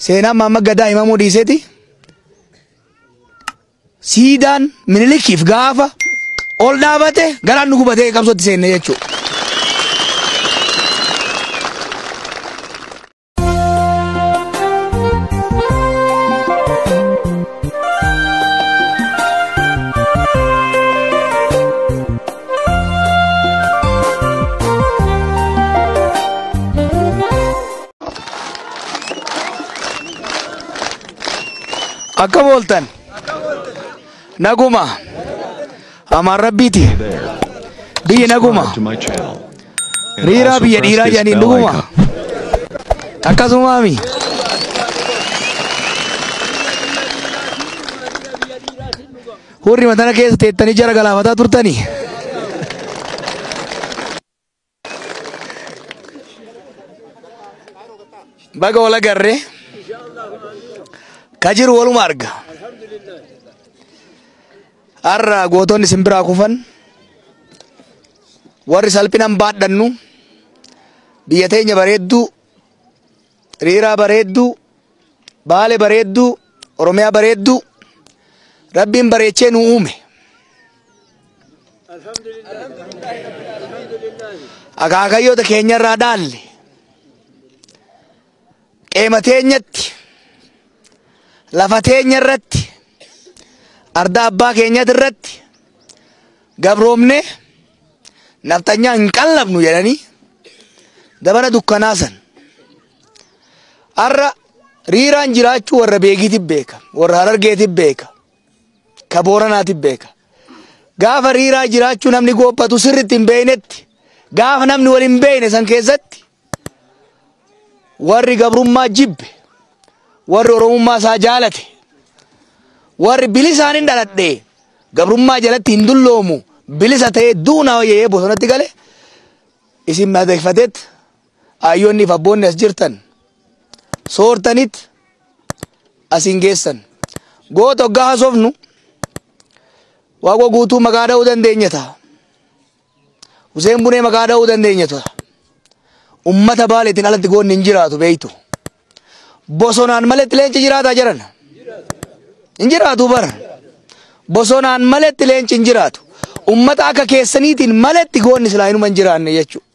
seenaan mahammad gadaa himamuu dhiiseeti. Siidaan minilikiif gaafa ol dhaabate garaan nu gubatee qabsootti seenne jechuudha. Akka booltan naguma amaan rabbiiti biyya naguma riiraa biyya dhiiraa jedhaniin dhuguma akkasumaami hurri matana keessa teettanii jara galaafataa turtanii baga wala garree kajiru waluma arga arra gootonni simbiraa kufan warri salphinan baadhannu biyya teenya bareeddu riiraa bareeddu baale bareeddu oromiyaa bareeddu rabbiin bareechee nu uume akaakayyoota keenyarraa dhaalle qeema teenyatti lafa teenya irratti arda abbaa keenyat irratti gabroomne naftanyaa hin qallabnu jedhanii dabana dukkanaasan arra riiraan jiraachuu warra beekiitiif beeka warra harargeetiif beeka ka booranaatiif beeka gaafa riiraa jiraachuu namni goophatu sirritti hin beeynetti gaafa namni wal hin beeyne san keessatti warri gabrummaa jibbe warri oromummaa isaa jaalate warri bilisaanin dhaladhe gabrummaa jalatti hin dulloomu bilisa ta'ee duuna hoyyee bosonatti gale isin madeeffateet ayyoonniif abboonni as jirtan soortanit asin geessan goota hoggaa haasofnu waaqoo guutuu maqaa dha'uu dandeenya ta'a Huseen Bunee maqaa dha'uu dandeenya ta'a ummata baaleetiin alatti goonni hin jiraatu beeytu bosonaan maletti leenci jiraataa jiran hin jiraatu bara bosonaan maletti leenci hin jiraatu ummata akka keessaniitiin maletti goonni silaa inuma hin jiraanne jechuudha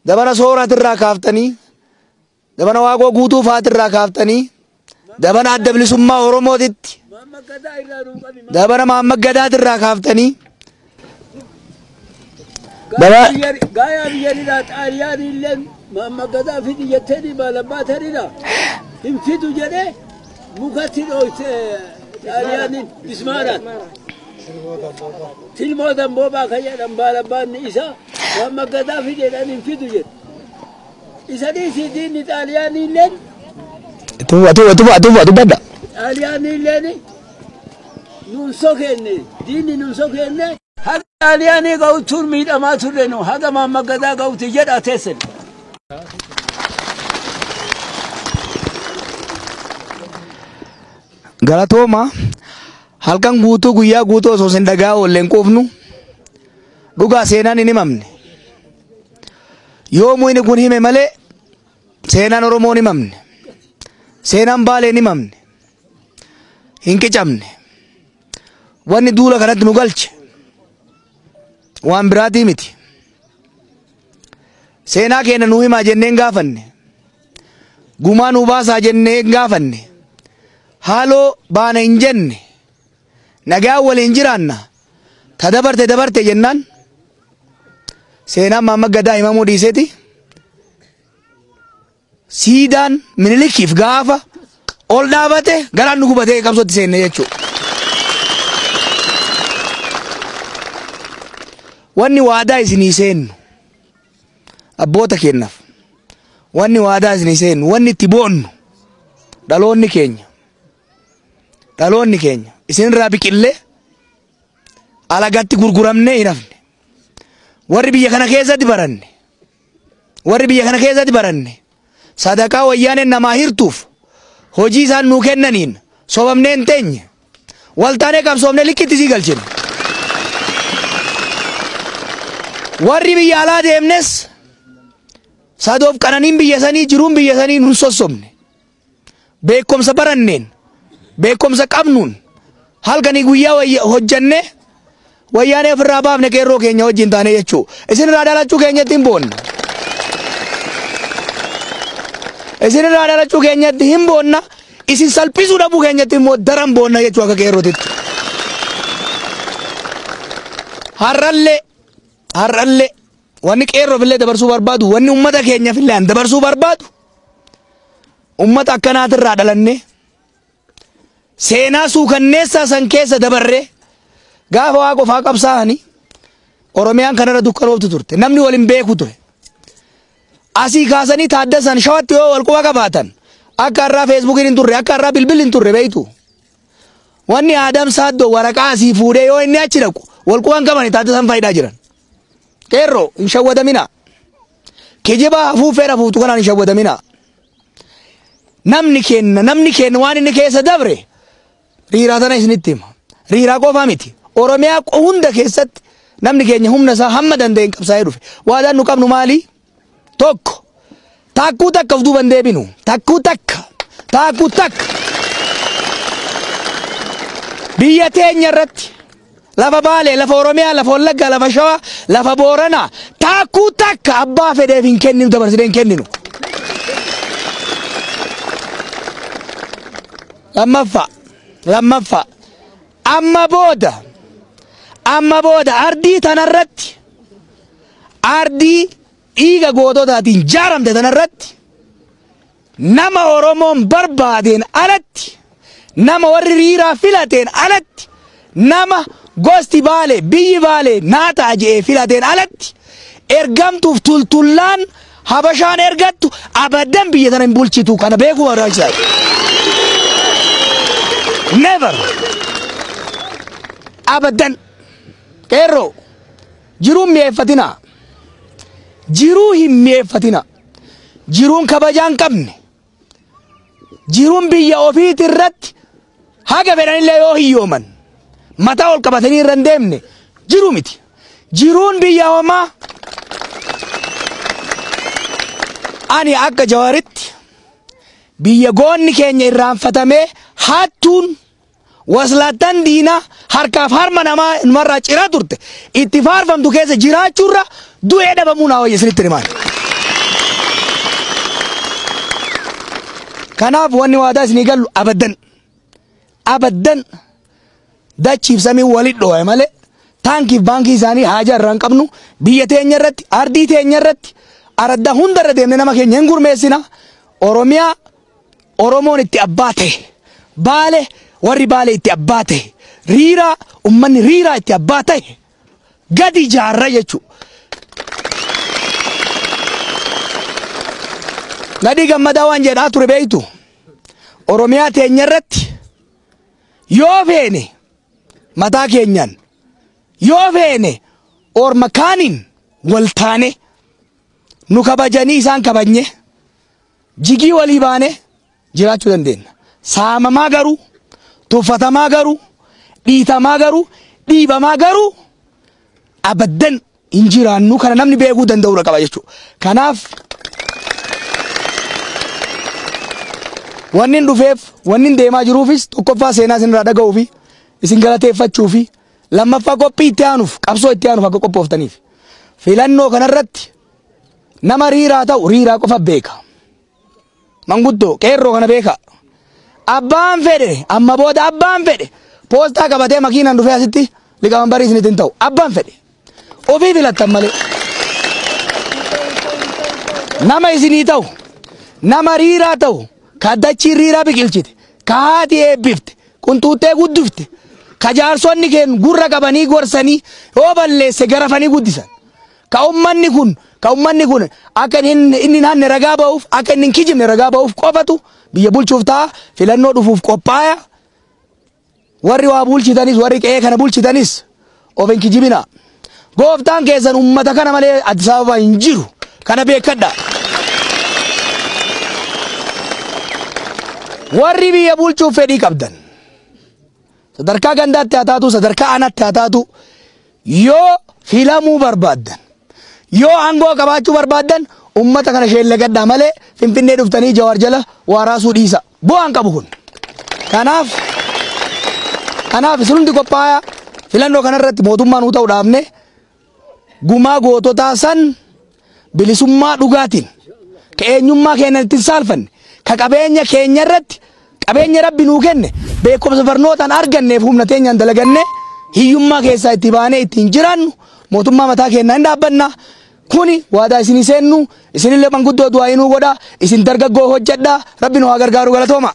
dabana sooratirraa kaaftanii dabana waaqoo guutuu faatirraa kaaftanii dabana adda bilisummaa oromootitti dabana mahammad gadaatirraa kaaftanii gaayaa biyyanidhaa xaaliyaan illeen mahammad gadaa fidi jetteeni baalabbaa tanidha hin fidu jedhee mukatti dhooyte xaaliyaanin bismaadhaan tilmootan boobaa ka jedhan baalabbaanni isaa mahammad gadaa fideedhaan hin fidu jedhe isa dhiisii diinni xaaliyaanii illeen xaaliyaanii illeen nun sokeenne diinni nun sokeenne haga xaaliyaanii ga'utuun miidhamaa turre nu haga mahammad gadaa ga'uti jedha teessan galatoomaa halkan guutuu guyyaa guutuu osoo sin dhagaa oolleen quufnu dhugaa seenaan hin himamne yoomuu inni kun hime malee seenaan oromoo hin himamne seenaan baalee hin himamne hin qicamne wanni duula kanatti nu galche waan biraatii miti seenaa keenya nu himaa jenneen gaafanne gumaa nu baasaa jenneen gaafanne haaloo baana hin jenne nagaa waliin jiraanna ta dabarte jennaan seenaan mahammad gadaa himamuu dhiiseeti siidaan minilikiif gaafa ol dhaabate garaan nu gubatee qabsootti seenne jechuudha wanni waadaa isinii seennu abboota keennaaf wanni waadaa isinii seennu wanni itti boonnu dhaloonni keenya isinirraa biqillee alagatti gurguramnee hin hafne warri biyya kana keessatti baranne sadaqaa wayyaaneen namaa hirtuuf hojii isaan nuu kennaniin sobamnee hin teenye waltaanee qabsoofne likkitti sii galchine warri biyya alaa deemnes sadoof qananiin biyya sanii jiruun biyya sanii nun sossobne beekumsa baranneen beekumsa qabnuun halkanii guyyaa hojjanne wayyaanee ofirraa baafne qeerroo keenya wajjin taane jechuu isin irraa dhalachuu keenyatti hin boonna isin irraa dhalachuu keenyatti hin boonna isin salphisuu dhabuu keenyatti immoo daran boonna jechuu akka qeerrootitti har'allee wanni qeerroofillee dabarsuu barbaadu wanni ummata keenyaafillee an dabarsuu barbaadu ummata akkanaatirraa dhalanne seenaa suukanneessaa san keessa dabarree gaafa waa qofaa qabsaa'anii Oromiyaan kanarra dukkanooftu turte namni waliin beeku ture asii kaasanii taaddasan shawatti yoo wal quba qabaatan akka irraa feesbuukiin hin turre akka irraa bilbilli hin turre beeytu wanni Aadam Saaddoo waraqaa asii fuudhee yoo inni achi dhaqu wal quban qabanii taaddasan faayidaa jiran qeerroo hin shawwadamina kijibaa hafuufee rafuutu kanaan hin shawwadamina namni kenna waan inni keessa dabre riiraa tana isinitti hima riiraa qofaa miti Oromiyaa hunda keessatti namni keenya humna isaa hamma danda'een qabsaa'ee dhufe waadaan nu qabnu maali tokko taakkuu takka of duuban deebinu taakkuu takka biyya teenya irratti lafa Baalee lafa Oromiyaa lafa Wallaggaa lafa Shawaa lafa Booranaa taakkuu takka abbaa fedheef hin kenninu dabarsine hin kenninu lammaffaa amma booda ardii tanarratti ardii dhiiga goototaatiin jaaramte tanarratti nama Oromoon barbaadeen alatti nama warri riiraa filateen alatti nama gosti Baalee biyyi Baalee naataa je'ee filateen alatti ergamtuuf tultullaan Habashaan ergattu abadan biyya tana hin bulchitu kana beekuu barbaachisaa never abadan qeerroo jiruun mi'eeffatina jiruun kabajaan qabne jiruun biyya ofiiti irratti haga fedhanillee yoo hiyyooman mataa ol qabatanii irra hin deemne jiruu miti jiruun biyya homaa ani akka jawaaritti biyya goonni keenya irraanfatamee hattuun waslaatan diina harkaaf harma namarraa ciraa turte itti faarfamtu keessa jiraachuurra du'ee dhabamuu naa wayya isinitti himaan kanaaf wanni waadaa isinii gallu abadan dachiif samii walit dhoo'e malee taankiif baankii isaanii haajaa irraa hin qabnu biyya teenya irratti ardii teenya irratti araddaa hunda irra deemne nama keenya hin gurmeessina Oromiyaa Oromoon itti abbaa ta'e Baalee warri Baalee itti abbaa ta'e riiraa ummanni riiraa itti abbaa ta'e gadi jaarra jechuudha. Gadi gammadaa waan jedhaa ture beeytu Oromiyaa teenya irratti yoo feene mataa keenyaan yoo feene orma kaaniin wal taane nu kabajanii isaan kabajne jigii walii baane jiraachuu dandeenya. Saamamaa garuu tuffatamaa garuu dhiitamaa garuu dhiibamaa garuu abadan hin jiraannu kana namni beekuu danda'u qaba jechuudha. Kanaaf wanni dhufeef wanni deemaa jiruufis tokkoffaa seenaa isin irraa dhaga'uu fi isin galateeffachuu fi lammaffaa qophii itti aanuuf qabsoo itti aanuuf akka qophooftaniif filannoo kanarratti nama riiraa ta'u riiraa qofa beeka. Manguddoo qeerroo kana beeka. Abbaan fedhe amma booda abbaan fedhe poostaa qabatee makiinaan dhufee asitti liqaman barii isinitti ta'u abbaan fedhe ofii filattan malee nama isinii ta'u nama riiraa ta'u ka dachii riiraa biqilchite ka haati eebbifte qunxuuxxee guddifte ka jaarsonni keen gurra qabanii gorsanii yoo balleesse garafanii guddisan ka ummanni kun akka inni naanne ragaa ba'uuf akka inni kijibne ragaa ba'uuf qofatu biyya bulchuuf ta'a filannoo dhufuuf qophaaya warri waa bulchitanis warri qe'ee kana bulchitanis of hin kijibina gooftaan keessan ummata kana malee Addis Ababa hin jiru kana beekadha. Warri biyya bulchuuf fedhii qabdan sadarkaa gandaatti haa taatu sadarkaa aanaatti haa taatu yoo filamuu barbaaddan yoo aangoo qabaachuu barbaaddan ummata kana sheellegadhaa malee Finfinnee dhuftanii Jawaar jala waraasuu dhiisa. Bu'aan qabu kun. Kanaaf isin hundi qophaa'aa filannoo kanarratti mootummaan ta'uu dhaabne gumaa goototaa san bilisummaa dhugaatiin ka eenyummaa keenya ittiin saalfanne ka qabeenya keenya irratti qabeenya rabbi nuu kenne beekumsa barnootaan arganneef humna teenyaan dalaganne hiyyummaa keessaa itti baanee ittiin jiraannu mootummaa mataa keenyaa hin dhaabbanna. Kuni waadaa isinii seennu isinillee manguddoo du'aa inuu godha isin dargaggoo hojjedha rabbi nu haa gargaaru galatoomaa.